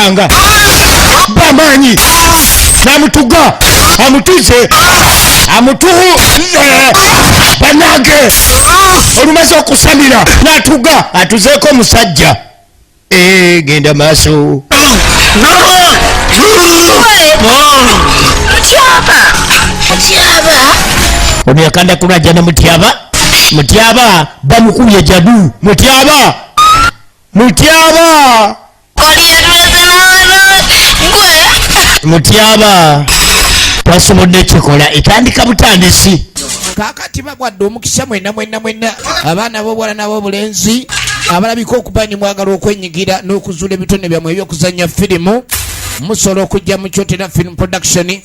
bamukanga bamanyi namutuga amutuze banage olumaze okusamira natuga atuzeeko omusajja genda maaso ono yakanda kulajja na mutyaba bamukubye jadu mutyaba twasobodde ekikola etandika butandisi kakati bagwadde omukisa mwenna abaana b'obwala n'ab'obulenzi abalabika okuba ni mwagala okwenyigira n'okuzuula ebitone byammwe ebyokuzannya firimu musobola okujja mu Kyotera Film Production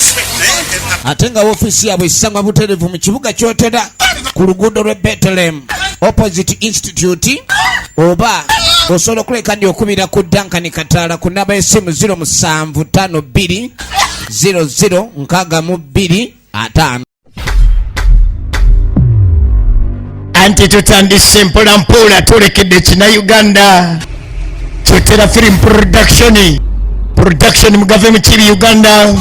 ate nga woofiisi yaabwe esangwa butereevu mu kibuga Kyotera ku luguudo lw'e Bethlehem opposite Institute oba osobola okuleka ndi okubira ku Duncan Kataala ku namba y'essimu 0752 0062 anti tutandise mpolampola tulekedde Kina-Uganda Kyotera Film Production mugave mu Kiri Uganda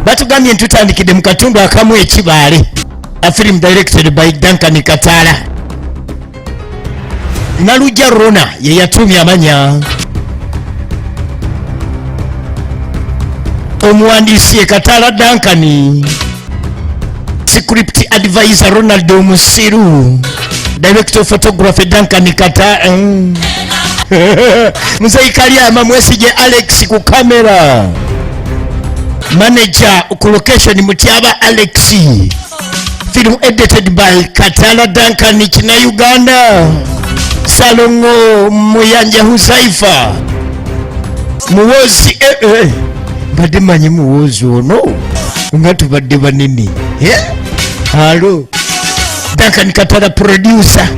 batugambye ntutandikidde mu katundu akamu ekibaale. A film directed by Duncan Kataala. Naluja Rona ye yatumya amanya. Omuwandiisi Kataala Duncan. Script advisor Ronald Musiru. Director of photography Duncan Kataala. Muzaikalia Mwesije Alex ku kamera. Manager ku location Mutyaba Alex. Film edited by Kataala Duncan Kina-Uganda. Salongo Muyanja Huzaifa. Muwozi badde manyi muwozi ono nga tubadde banene. Halo Duncan Kataala producer.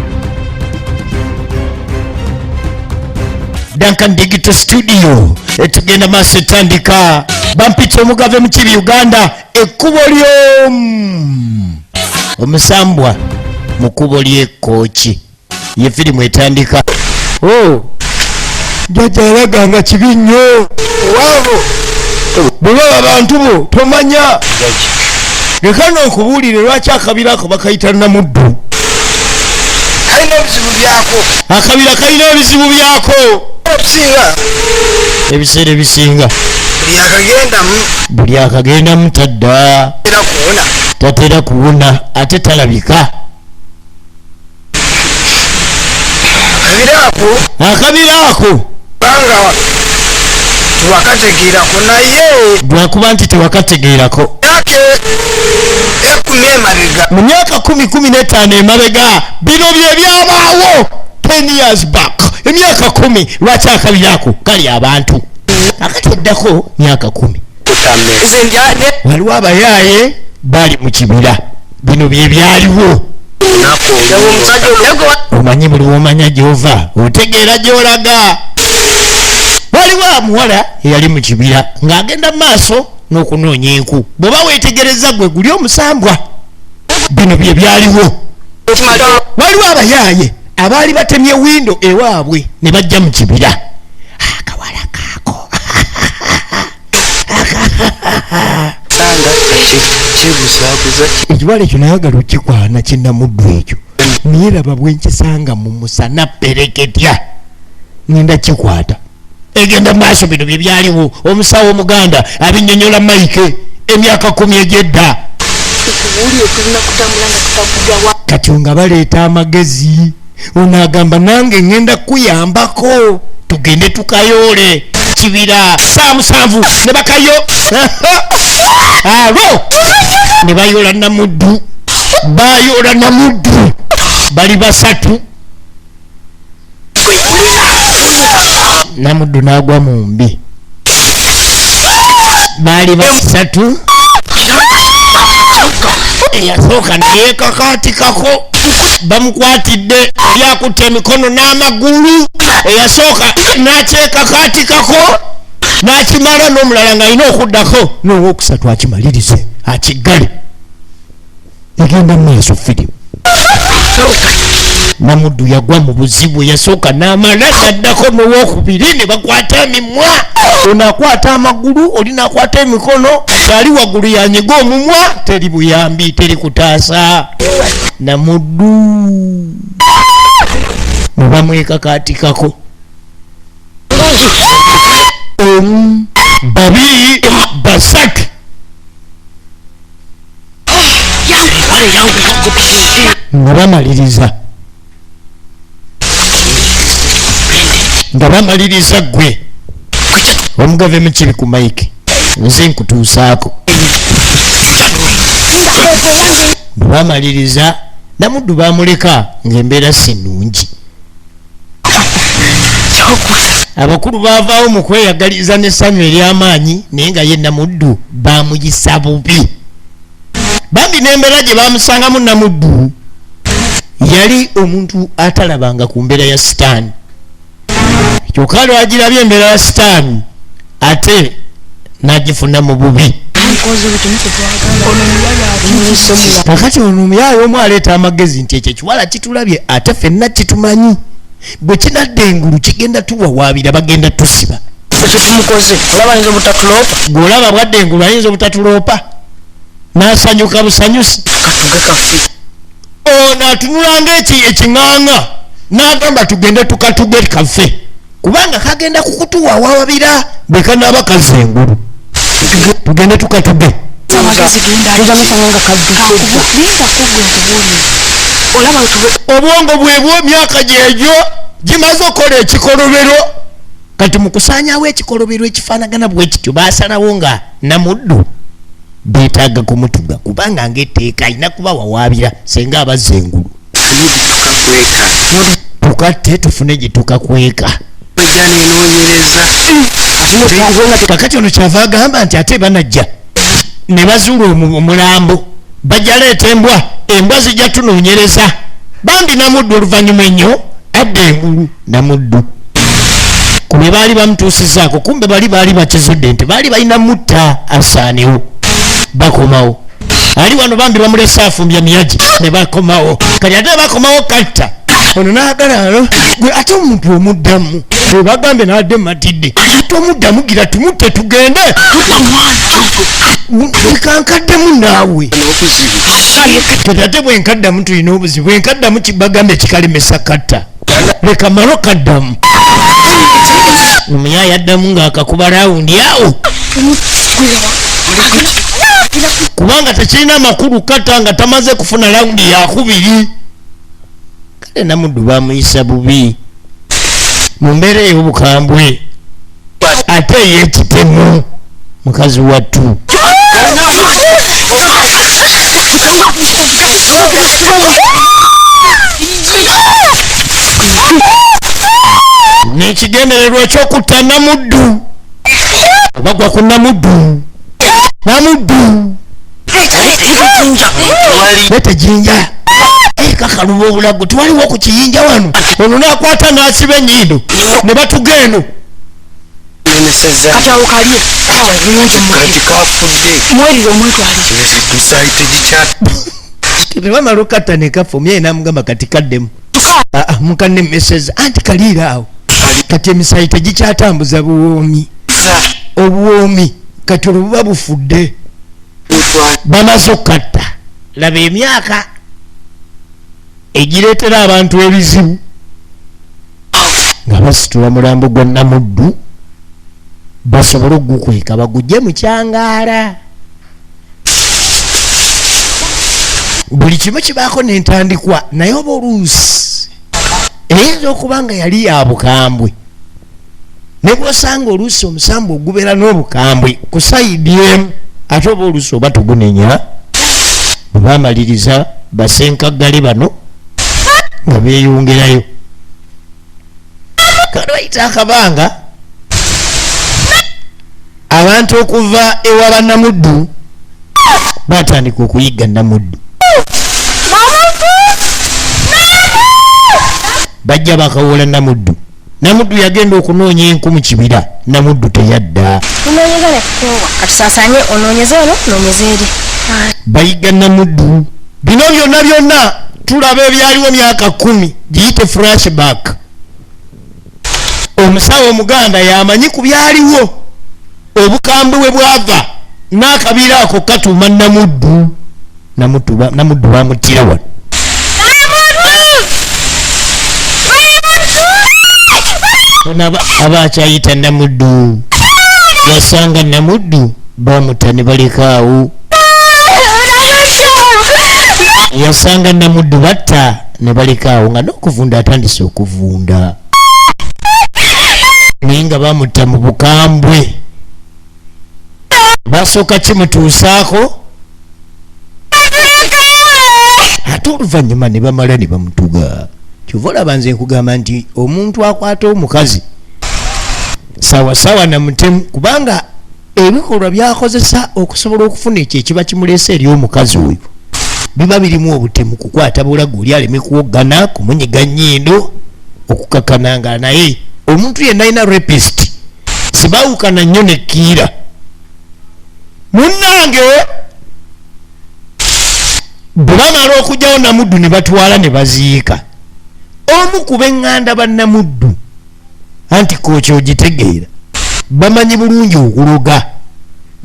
Duncan Digital Studio etugenda maaso etandika bampicha omugave mu Kiri Uganda ekkubo lyo omusambwa mu kkubo ly'ekkoki ye firimu etandika. Jjajja yalaganga kibi nnyo waabo bwe abantu bo tomanya leka n'okubuulire lwaki akabira ako bakayita Namuddu. Kalina ebizibu byako. Akabira kalina ebizibu byako ebiseera ebisinga buli akagendamu tadda tatera kuwona ate talabika. Akabira ako banga tewakategeerako naye lwakuba nti tewakategeerako mu myaka 15 emabega bino bye byabaawo 10 years back. Emyaka 10 lwaki akabira ako kali abantu akatoddako myaka 10 waliwo abayaaye bali mu kibira bino bye byaliwo. Omanyi buli womanya gy'ova otegeera gy'olaga. Waliwo omuwala eyali mu kibira ng'agenda mu maaso n'okunoonya enku. Bw'oba weetegereza gwe guli omusambwa. Bino bye byaliwo. Waliwo abayaaye abaali batemye windo ewaabwe ne bajja mu kibira. Akawala kaako ekiwala ekyo nayagala okikwana Kinamuddu ekyo naye laba bwe nkisanga mu musana pereketya ngenda kikwata. Egenda maaso bino bye byaliwo. Omusawo Omuganda abinnyonnyola Mike emyaka 10 egyedda. Kati nga baleeta amagezi onagamba nange ngenda kuyambako tugende tukayoole kibira saa 7 ne bakayo alo ne bayoola Namuddu bayoola Namuddu bali basatu. Namuddu n'agwa mu mbi bali basatu. Eyasooka neyeekakaatikako bamukwatidde lyakutte emikono n'amagulu. Eyasooka n'akyekakaatikako n'akimala n'omulala ng'alina okuddako n'owookusatu akimalirize akiggale. yagenda maaso firimu. Namuddu yagwa mu buzibu, yasooka n'amala n'addako n'owokubiri ne bakwata emimwa. Ono akwata amagulu, oli n'akwata emikono, kyali waggulu yanyiga omumwa, teri buyambi, teri kutaasa. Namuddu ne bamwekakaatikako. 1 2 3 nga bamaliriza gwe omugave mukiri ku maiki nze nkutuusaako. Bwe bamaliriza Namuddu bamuleka ng'embeera si nnungi. Abakulu baavaawo mu kweyagaliza n'essanyu ery'amaanyi naye nga ye Namuddu baamuyisa bubi. Bambi n'embeera gye baamusangamu Namuddu yali omuntu atalabanga ku mbeera ya sitaani. Kyokka lwagirabye embeera ya sitaani ate n'agifuna mu bubi. Kakati ono omuyaaya omu aleeta amagezi nti ekyo ekiwala kitulabye ate ffenna kitumanyi. Bwe kinadda engulu kigenda tuwawaabira bagenda tusiba. Gw'olaba bwadde engulu ayinza obutatuloopa n'asanyuka busanyusi. Ono atunula ng'ekiŋŋaŋa n'agamba tugende tukatuge kaffe kubanga kagenda kukutuwawaabira bwe kanaaba kazza engulu. Tugende tukatuge. Obwongo bwebwo emyaka gyegyo gimaze okukola ekikolobero. Kati mu kusaanyaawo ekikolobero ekifaanagana bwe kityo baasalawo nga Namuddu beetaaga kumutuga kubanga ng'etteeka alina kuba wawaabira singa abazza engulu. Tukatte tufune gye tukakweka. Kakati ono kyava agamba nti ate banajja ne bazuula omulambo bajja leeta embwa, embwa zijja tunoonyereza. Bambi Namuddu oluvannyuma ennyo adda engulu. Namuddu ku bye baali bamutuusizaako kumbe baali bakizudde nti baali balina mutta asaanewo. Bakomawo ali wano bambi bamulese afumbya miyagi ne bakomawo. Kati ate bakomawo katta ono n'agala gwe ate omuntu omuddamu bwe bagambe n'adde matidde tomuddamu gira tumutte tugende ekankaddemu naawe. Kati ate bwenkaddamu tulina obuzibu, bwenkaddamu kibagambe kikalemesa katta leka malo kaddamu. Omuyaaya addamu ng'akakuba laawundi awo kubanga tekirina amakulu katta nga tamaze kufuna laawundi yakubiri. Kale Namuddu bamuyisa bubi mu mbeera ey'obukambwe ate ey'ekitemu mukazi wattu. N'ekigendererwa eky'okutta Namuddu bagwa ku Namuddu. Namuddu lete jinja kakaluba obulago twaliwo ku kiyinja wano. Ono n'akwata n'asiba ennyindo ne batugeno. Tebamala okatta ne kafa omyayi n'amugamba kati kaddemu. Mukanne mmeseza anti kaliira awo. Kati emisaayi tegikyatambuza buwoomi. Obuwoomi kati olwo buba bufudde. Bamaze okukatta. Laba emyaka egireetera abantu ebizibu nga basitula mulambo gwa Namuddu basobole ogukweka bagugye mu kyangaala. Buli kimu kibaako n'entandikwa naye oba oluusi eyinza okuba nga yali ya bukambwe ne bw'osanga oluusi omusambu ogubeera n'obukambwe ku sayidi emu ate oba oluusi oba tugunenya. Bwe baamaliriza basenkaggale bano nga beeyongerayo. Kale wayita akabanga abantu okuva ewa Namuddu batandika okuyigga Namuddu. Bajja bakawola Namuddu. Namuddu yagenda okunoonya enku mu kibira. Namuddu teyadda. Bayigga Namuddu bino byonna tulaba ebyaliwo myaka 10 giyite flashback. Omusawo omuganda yamanyi ku byaliwo obukambwe bwe bwava n'akabiira ako katuuma Namuddu bamutira wano. Aba akyayita Namuddu yasanga Namuddu bamuta ne balekaawo. Yasanga Namuddu batta ne balekaawo nga n'okuvunda atandise okuvunda naye nga bamutta mu bukambwe. Basooka kimutuusaako ate oluvannyuma ne bamala ne bamutuga. Kyova olaba nze nkugamba nti omuntu akwata omukazi sawasawa namutemu, kubanga ebikolwa byakozesa okusobola okufuna ekyo ekiba kimuleese eri omukazi oyo biba birimu obutemu: kukwata bulago oli aleme kuwoggana, kumunyiga nnyindo, okukakananga. Naye omuntu yenna alina rapist sibawukana nnyo nekkiira. Munnange bwe bamala okugyawo Namuddu ne batwala ne baziika omu ku b'eŋŋanda ba Namuddu, anti kookyo ogitegeera bamanyi bulungi okuloga,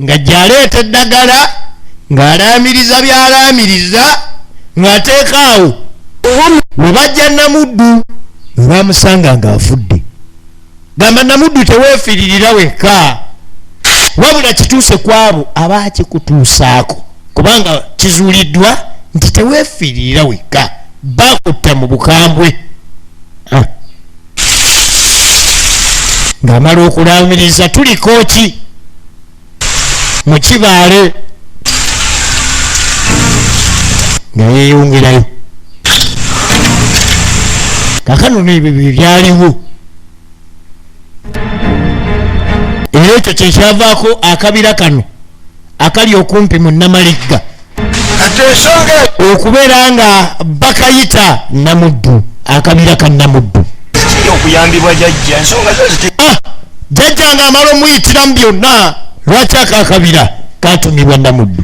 nga gy'aleeta eddagala ng'alaamiriza by'alaamiriza ng'ateeka awo. Bwe bajja Namuddu ne bamusanga ng'afudde. Gamba Namuddu teweefiiririra wekka, wabula kituuse ku abo abaakikutuusaako, kubanga kizuuliddwa nti teweefiiririra wekka, bakutta mu bukambwe. Ng'amala okulaamiriza tuliko ki mu kibaale nga yeeyongerayo. Kaakano n'ebyo byaliwo. Era ekyo kyekyavaako akabira kano akali okumpi mu Namaligga okubeera nga bakayita Namuddu, akabira ka Namuddu. okuyambibwa jjajja ensonga Jjajja ng'amala omuyitiramu byonna, lwaki akakabira katumibwa Namuddu?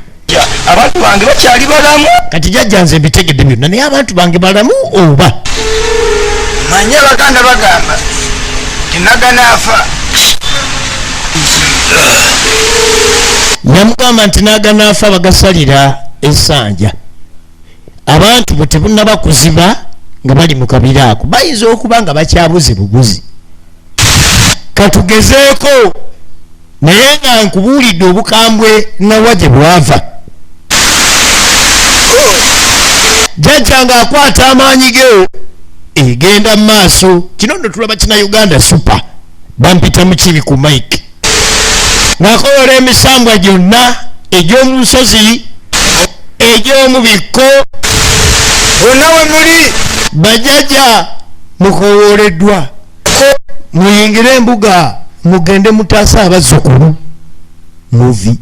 abantu bange bakyali balamu. Kati jjajja nze mbitegedde byonna, naye abantu bange balamu oba? Manye Abaganda bagamba tinagana afa. Yamugamba nti naagana afa bagasalira essanja. Abantu bwe tebunnaba kuziba nga bali mu kabira ako bayinza okuba nga bakyabuze bubuzi. Katugezeeko naye nga nkubuulidde obukambwe nawa gye bwava. Jjajja ng'akwata amaanyi ge egenda mu maaso. Kino nno tulaba kina Uganda Super, bampita mu kibi ku mike ng'akolola emisambwa gyonna egy'omu nsozi, egy'omu bikko. Bonna we muli bajjajja mukowooleddwa, muyingire embuga mugende mutaase abazzukulu muvi.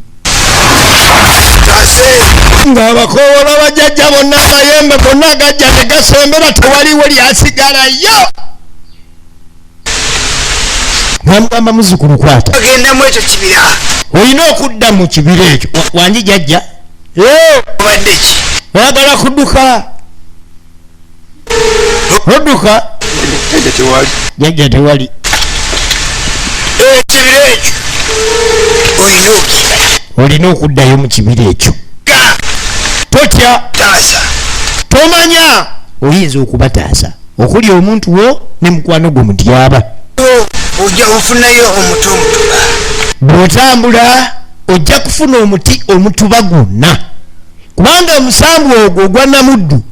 Ng'abakoowola bajjajja bonna amayembe gonna gajja tegasembera, tewaliwo lyasigalayo. Namugamba muzzukulu kwata bagenda mu ekyo kibira. olina okudda mu kibira ekyo. Wangi jjajja Obadde ki? oyagala kudduka? Odduka jjajja tewali. Ekibira ekyo olina okukimanya. Olina okuddayo mu kibira ekyo. Totya, Taasa tomanya oyinza okubataasa okuli omuntu wo ne mukwano gwo mutyaba. ojja ofunayo omuti omutuba. Bw'otambula ojja kufuna omuti omutuba gwonna, kubanga omusambu ogwo ogwa Namuddu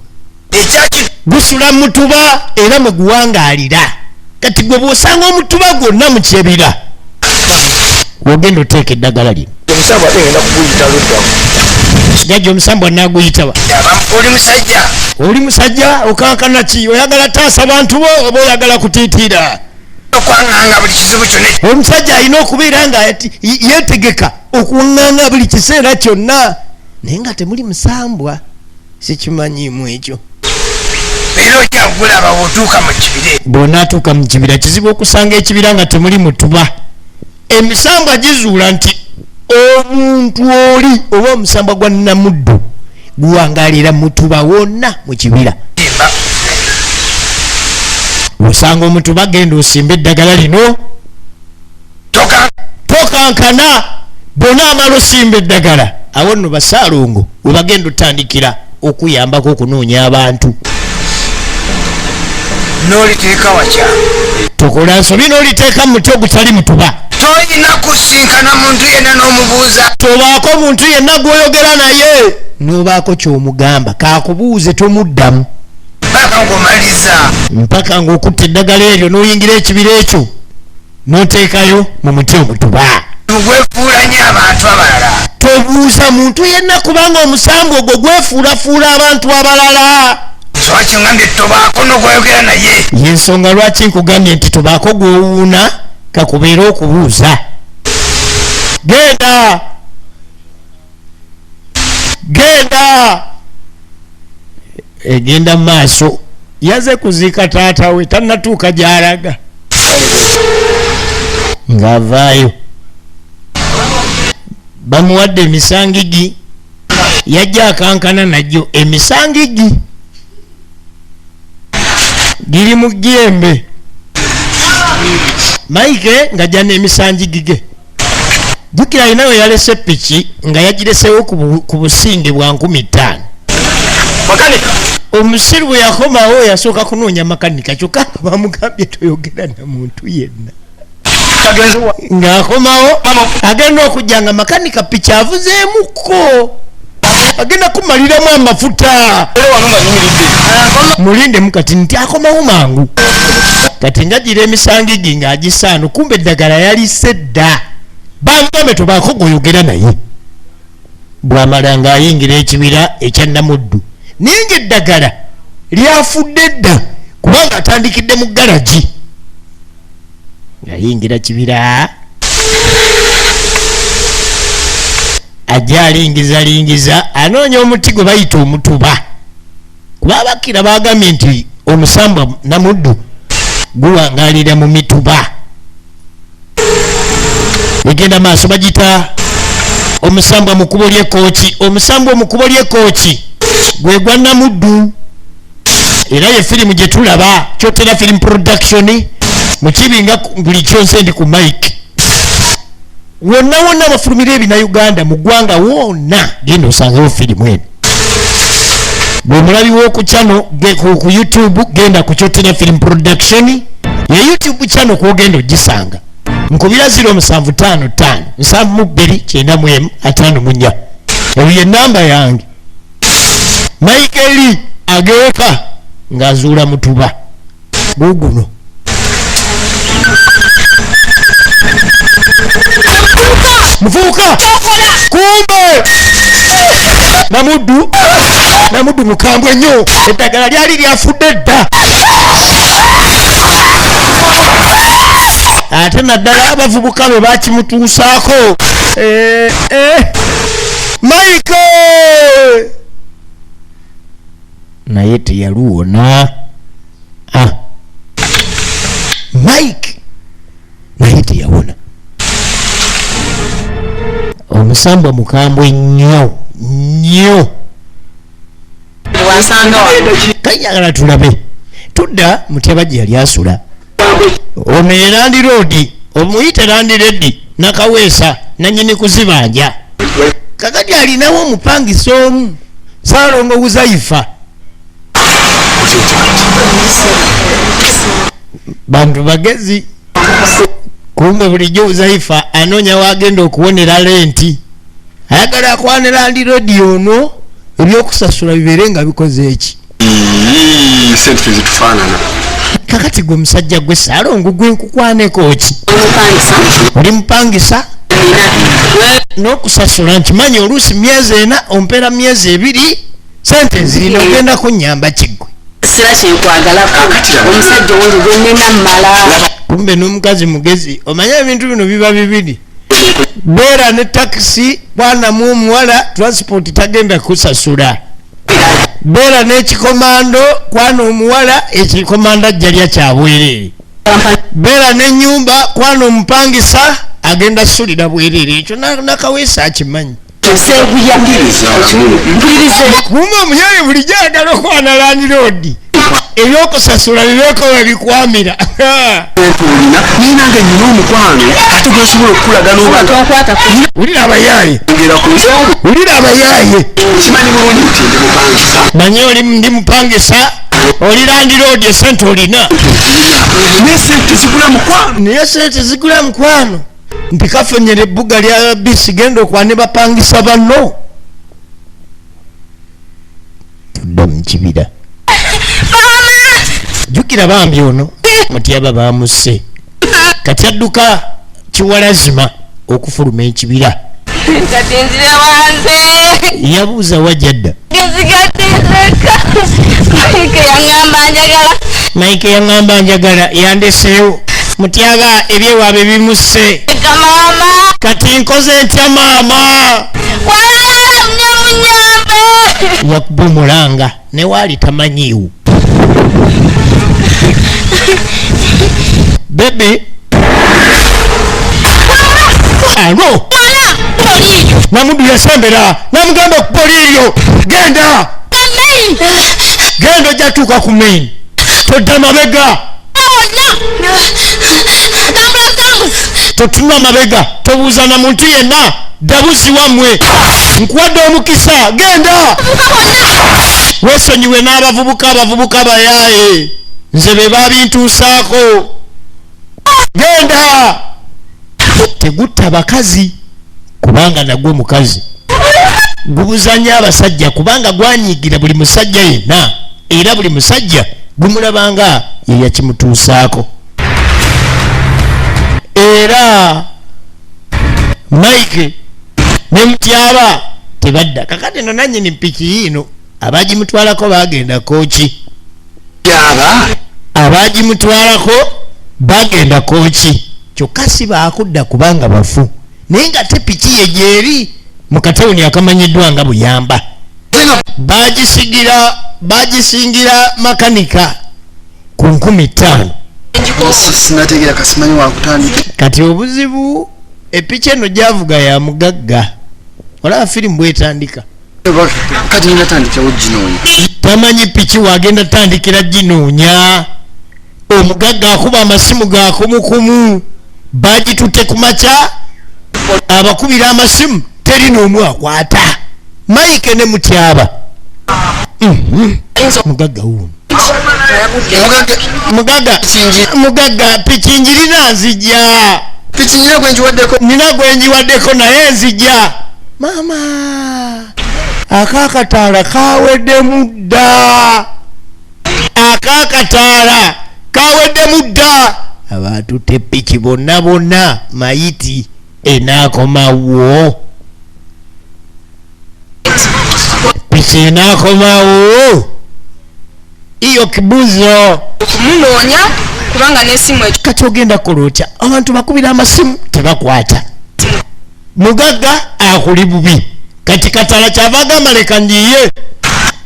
Ekyaki gusula mutuba era mwe guwangaalira. Kati gwe bw'osanga omutuba gwonna mu kyebira ogenda oteeka eddagala lino. omusambu ate ngenda kuguyita luddamu. Jjajja omusambu anaaguyitaba. Oli musajja Oli musajja okankana ki? Oyagala taasa bantu bo oba oyagala kutiitiira? okwaŋŋanga buli kizibu kyonna. Omusajja alina okubeera nga yeetegeka okuwaŋŋanga buli kiseera kyonna, naye nga temuli musambwa. Sikimanyiimu ekyo. Era ojja kugulaba bw'otuuka mu kibira. Bw'onaatuuka mu kibira kizibu okusanga ekibira nga temuli mutuba. Emisambwa gizuula nti omuntu oli oba omusambwa gwa Namuddu guwangalira mutuba wonna mu kibira. Osanga omutuba genda osimba eddagala lino tokankana bona amala osimba eddagala awo nno basaalongo webagenda otandikira okuyambako okunoonya abantu. N'oliteeka wakya tokola nsobi n'oliteeka mu muti ogutali mutuba. toyina kusinkana muntu yenna n'omubuuza. tobaako muntu yenna gw'oyogera naye n'obaako ky'omugamba kakubuuze tomuddamu paka ng'omaliza mpaka ng'okutta eddagala eryo n'oyingira ekibira ekyo n'oteekayo mu muti omutuba. gwefuula nnyo abantu abalala. tobuuza muntu yenna kubanga omusambu ogwo gwefuulafuula abantu abalala. lwaki ngambye tobaako n'ogwayogera naye. yensonga lwaki nkugambye nti tobaako gw'owuuna kakubeera okubuuza. genda egenda mu maaso. yaze kuziika taata we tannatuuka gy'alaga ng'avaayo. bamuwadde emisangigi yajja akankana najjo. emisangigi giri mu jjembe. Mike ng'ajja n'emisangigi ge. jjukira alina we yalese piki nga yagiresewo ku businge bwa 50,000. omusiru bwe yakomawo yasooka kunoonya makanika kyokka bamugambye toyogera na muntu yenna. ng'akomawo agenda okujja nga makanika piki avuzeemuko agenda kumaliramu amafuta. mulindemu kati nti akomawo mangu. kati ngagira emisangigi ng'agisaano kumbe eddagala yalise dda. bamugambe tobaako gw'oyogera naye. bw'amala ng'ayingira ekibira ekya Namuddu naye ng'eddagala lyafudde dda kubanga atandikidde mu galagi. ng'ayingira kibira ajja alingiza anoonya omuti gwe bayita omutuba kuba abakira bagambye nti omusambwa Namuddu guwangalira mu mituba. egenda maaso bagita omusambwa mu kkubo ly'ekooki. omusambwa mu kkubo ly'ekooki gwe gwa Namuddu era ye firimu gye tulaba Kyotera Film Production mu kibinga buli kyonse ndi ku Mike. wonna abafulumira ebinnauganda mu ggwanga wonna genda osangewo firimu eno. bwe mulabi w'oku channel ku YouTube genda ku Kyotera Film Production ye YouTube channel kwogenda ogisanga. nkubira 0755 72994. eyo ye namba yange. Mike Lee ageeka ng'azuula mutuba guguno. mufuuka kumbe Namuddu mukambwe nnyo. eddagala lyali lyafudde dda. ate naddala abavubuka bwe bakimutuusaako. Mike naye teyaluwona. Mike naye teyawona. omusambwa mukambwe nnyo. kayagala tulabe tudda mutyaba gye yali asula. ono ye Landi Road omuyite Landi Ledi Nakaweesa nanyini kuzibanja. kakati alinawo omupangisa omu Saalongo Uzaifa. bantu bagezi kumbe bulijjo Uzaifa anoonya wagenda okuwonera lenti. ayagala akwane Landi Road ono ebyokusasula bibeere nga bikoze eki. kakati gwe musajja gwe Saalongo gwe nkukwaneko ki? oli mupangisa n'okusasula nkimanyi oluusi myezi 4 ompeera myezi 2 sente zirina ogenda kunnyamba kiggwe. sira kyenkwagalako omusajja owundi gwe nnina mmala. kumbe n'omukazi mugezi. omanye ebintu bino biba bibiri. beera ne takisi bwana mu omuwala transport tagenda kusasula. beera n'ekikomando kwana omuwala ekikomando ajja lya kyabwerere. beera n'ennyumba kwana omupangisa agenda suulira bwerere. ekyo Nakaweesa akimanyi. sebuya mpulirize kuma omuyayi bulijjo ayagala okwana landiroodi ebyokusasula bibeeko webikwamira olina ninange nyina omukwano ate gwesobola okukulaga twakwata wulira abayaaye wulira abayaaye kimanyi bulungi nti ndi mupangisa manye oli ndi mupangisa oli landiroodi esente olina naye sente zigula mukwano naye sente zigula mukwano mpikafenyera ebbuga lya bisi genda okwane bapangisa banno tudda mukibira jukira bambi ono mutyaba bamusse kati adduka kiwalazima okufuluma ekibira Katinzire wanze yabuuza wajjadda gezigatizeka Mike yaŋŋamba njagala yandeseewo mutyaba ebyewaabe bimusse mama kati nkoze ntya maama wala mnyambe yakuba omulanga ne waali tamanyiiwo bebe alo namudu yasembera namugamba okupoli eryo genda genda ojjatuuka ku main todda mabega totunula mabega tobuuza na muntu yenna dabuzi wammwe nkuwadde omukisa genda weesonyiwe n'abavubuka bayaaye nze be babintuusaako genda tegutta bakazi kubanga nagwe mukazi gubuzanya abasajja kubanga gwanyigira buli musajja yenna era buli musajja gumulabanga yeyakimutuusaako era Mike ne mutyaba tebadda kakati no nannyini mpiki yiino abagimutwalako bagenda kooki abagimutwalako bagenda kooki kyokka si baakudda kubanga bafu naye nga te piki ye gyeri mu katawuni akamanyiddwa nga buyamba bagisingira makanika ku 15,000 sinategeera kasimanyi wakutandika kati obuzibu epiki eno gyavuga ya mugagga olaba firimu bwetandika kati ninatandikirawo ginoonya tamanyi piki wagenda tandikira ginoonya omugagga akuba amasimu ga kumukumu bagitutte ku makya abakubira amasimu teri n'omu akwata Mike ne mutyaba mugagga wuno mugagga piki njirina nzijja piki nina gwenjiwaddeko naye nzijja maama akakataala kaweddemu dda akakataala kaweddemu dda abantu tepiki bonna mayiti enaakomawo piki enaakomawo iyo kibuzo okumunoonya kubanga n'essimu ekyo kati ogenda kukola otya abantu bakubira amasimu tebakwata mugagga akuli bubi kati katala kyava agamba leka njiye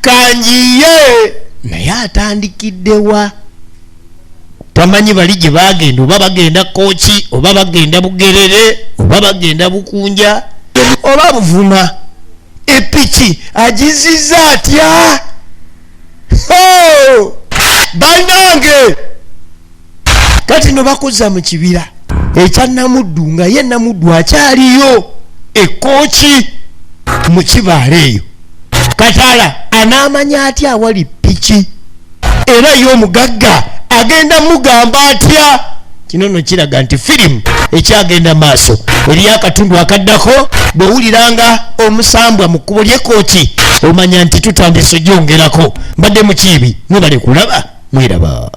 kanjiye naye atandikiddewa tamanyi bali gye bagenda oba bagenda kooki oba bagenda bugerere oba bagenda bukunja oba buvuma epiki agiziza atya bannange kati no bakoza mu kibira ekya Namuddu nga ye Namuddu akyaliyo ekooki mu kibaala eyo Katala anaamanya atya awali piki era y'omugagga agenda mugamba atya kino no kiraga nti firimu ekyagenda maaso eri akatundu akaddako bw'owuliranga omusambwa mu kkubo ly'ekooki omanya nti tutandise gyongerako mbadde mukiibi mwebale kulaba mweraba.